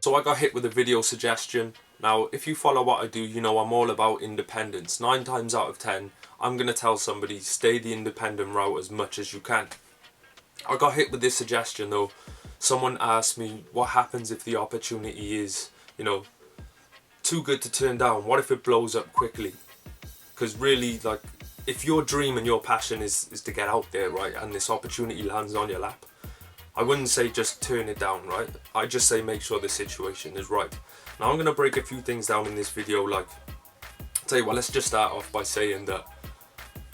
So I got hit with a video suggestion. Now, if you follow what I do, you know I'm all about independence. 9 times out of 10, I'm going to tell somebody, stay the independent route as much as you can. I got hit with this suggestion though. Someone asked me, what happens if the opportunity is, you know, too good to turn down? What if it blows up quickly? Because really, like, if your dream and your passion is to get out there, right, and this opportunity lands on your lap, I wouldn't say just turn it down, right? I just say make sure the situation is right. Now I'm going to break a few things down in this video. Like, tell you what, let's just start off by saying that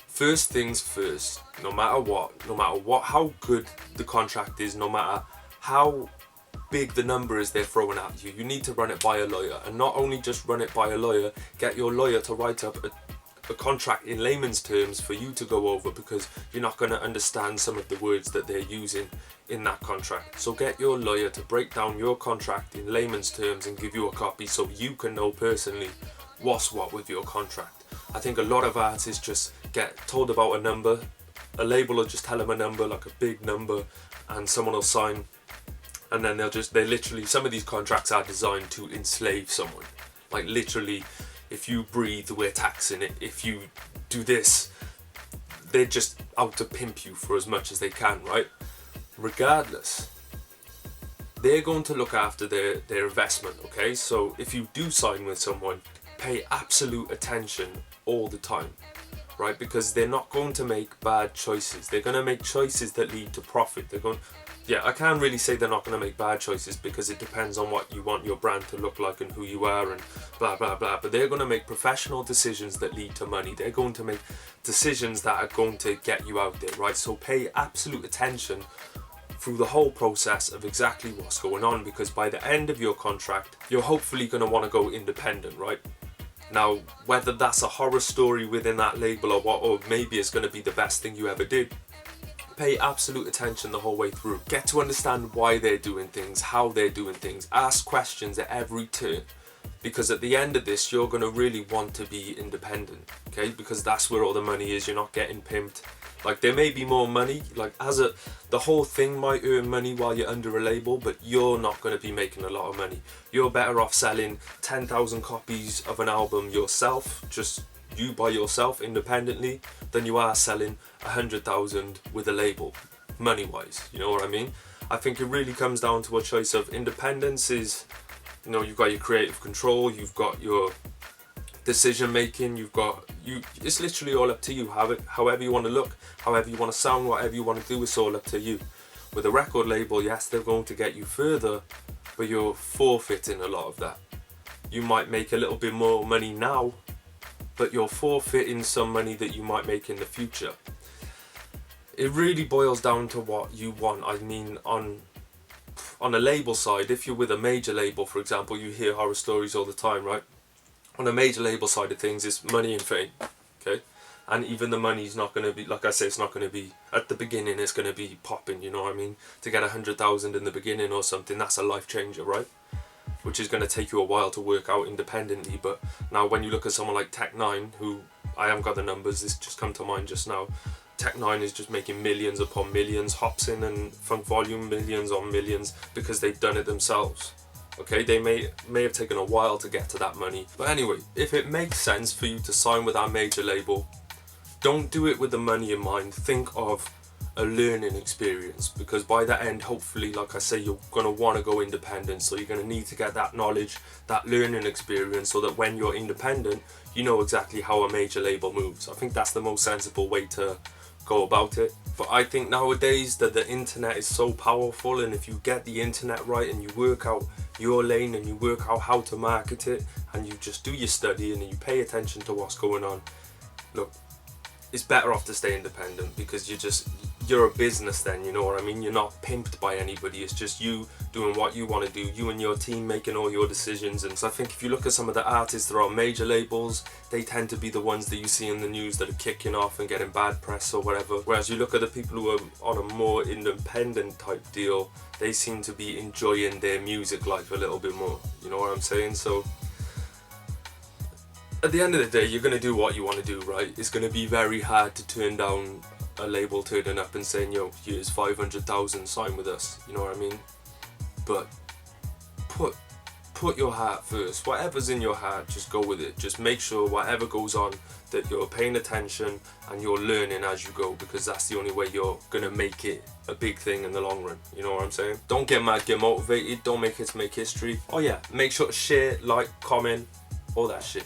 first things first, no matter what, how good the contract is, no matter how big the number is they're throwing at you, you need to run it by a lawyer. And not only just run it by a lawyer, get your lawyer to write up a contract in layman's terms for you to go over, because you're not going to understand some of the words that they're using in that contract. So get your lawyer to break down your contract in layman's terms and give you a copy so you can know personally what's what with your contract. I think a lot of artists just get told about a number, a label will just tell them a number, like a big number, and someone will sign, and then they literally, some of these contracts are designed to enslave someone. Like literally, if you breathe, we're taxing it. If you do this, they're just out to pimp you for as much as they can, right? Regardless, they're going to look after their investment, okay? So if you do sign with someone, pay absolute attention all the time, right? Because they're not going to make bad choices. They're going to make choices that lead to profit. Yeah, I can't really say they're not going to make bad choices, because it depends on what you want your brand to look like and who you are and blah blah blah, but they're going to make professional decisions that lead to money. They're going to make decisions that are going to get you out there, right? So pay absolute attention through the whole process of exactly what's going on, because by the end of your contract, you're hopefully going to want to go independent, right? Now, whether that's a horror story within that label or what, or maybe it's going to be the best thing you ever did, pay absolute attention the whole way through. Get to understand why they're doing things, how they're doing things. Ask questions at every turn, because at the end of this, you're going to really want to be independent, okay? Because that's where all the money is. You're not getting pimped. Like, there may be more money, like the whole thing might earn money while you're under a label, but you're not going to be making a lot of money. You're better off selling 10,000 copies of an album yourself, just you by yourself independently, than you are selling 100,000 with a label, money wise. You know what I mean? I think it really comes down to a choice of independence is, you know, you've got your creative control, you've got your decision making, it's literally all up to you. However you want to look, however you want to sound, whatever you want to do, it's all up to you. With a record label, yes, they're going to get you further, but you're forfeiting a lot of that. You might make a little bit more money now, but you're forfeiting some money that you might make in the future. It really boils down to what you want. I mean, on a label side, if you're with a major label, for example, you hear horror stories all the time, right? On a major label side of things, it's money and fame, okay? And even the money's not going to be, like I say, it's not going to be, at the beginning, it's going to be popping, you know what I mean? To get 100,000 in the beginning or something, that's a life changer, right? Which is going to take you a while to work out independently. But now when you look at someone like Tech9, who, I haven't got the numbers, this just come to mind just now, Tech9 is just making millions upon millions, Hopsin and Funk Volume millions on millions, because they've done it themselves. Okay, they may have taken a while to get to that money. But anyway, if it makes sense for you to sign with our major label, don't do it with the money in mind. Think of a learning experience, because by the end, hopefully, like I say, you're going to want to go independent. So you're going to need to get that knowledge, that learning experience, so that when you're independent, you know exactly how a major label moves. I think that's the most sensible way to go about it. But I think nowadays that the internet is so powerful, and if you get the internet right and you work out your lane and you work out how to market it, and you just do your study and you pay attention to what's going on, look, it's better off to stay independent, because you're a business then, you know what I mean? You're not pimped by anybody. It's just you doing what you want to do, you and your team making all your decisions. And so I think if you look at some of the artists that are on major labels, they tend to be the ones that you see in the news that are kicking off and getting bad press or whatever. Whereas you look at the people who are on a more independent type deal, they seem to be enjoying their music life a little bit more. You know what I'm saying? So at the end of the day, you're going to do what you want to do, right? It's going to be very hard to turn down a label turning up and saying, yo, here's 500,000, sign with us, you know what I mean? But put put your heart first. Whatever's in your heart, just go with it. Just make sure whatever goes on that you're paying attention and you're learning as you go, because that's the only way you're gonna make it a big thing in the long run. You know what I'm saying? Don't get mad, get motivated. Don't make it to make history. Oh yeah, make sure to share, like, comment, all that shit.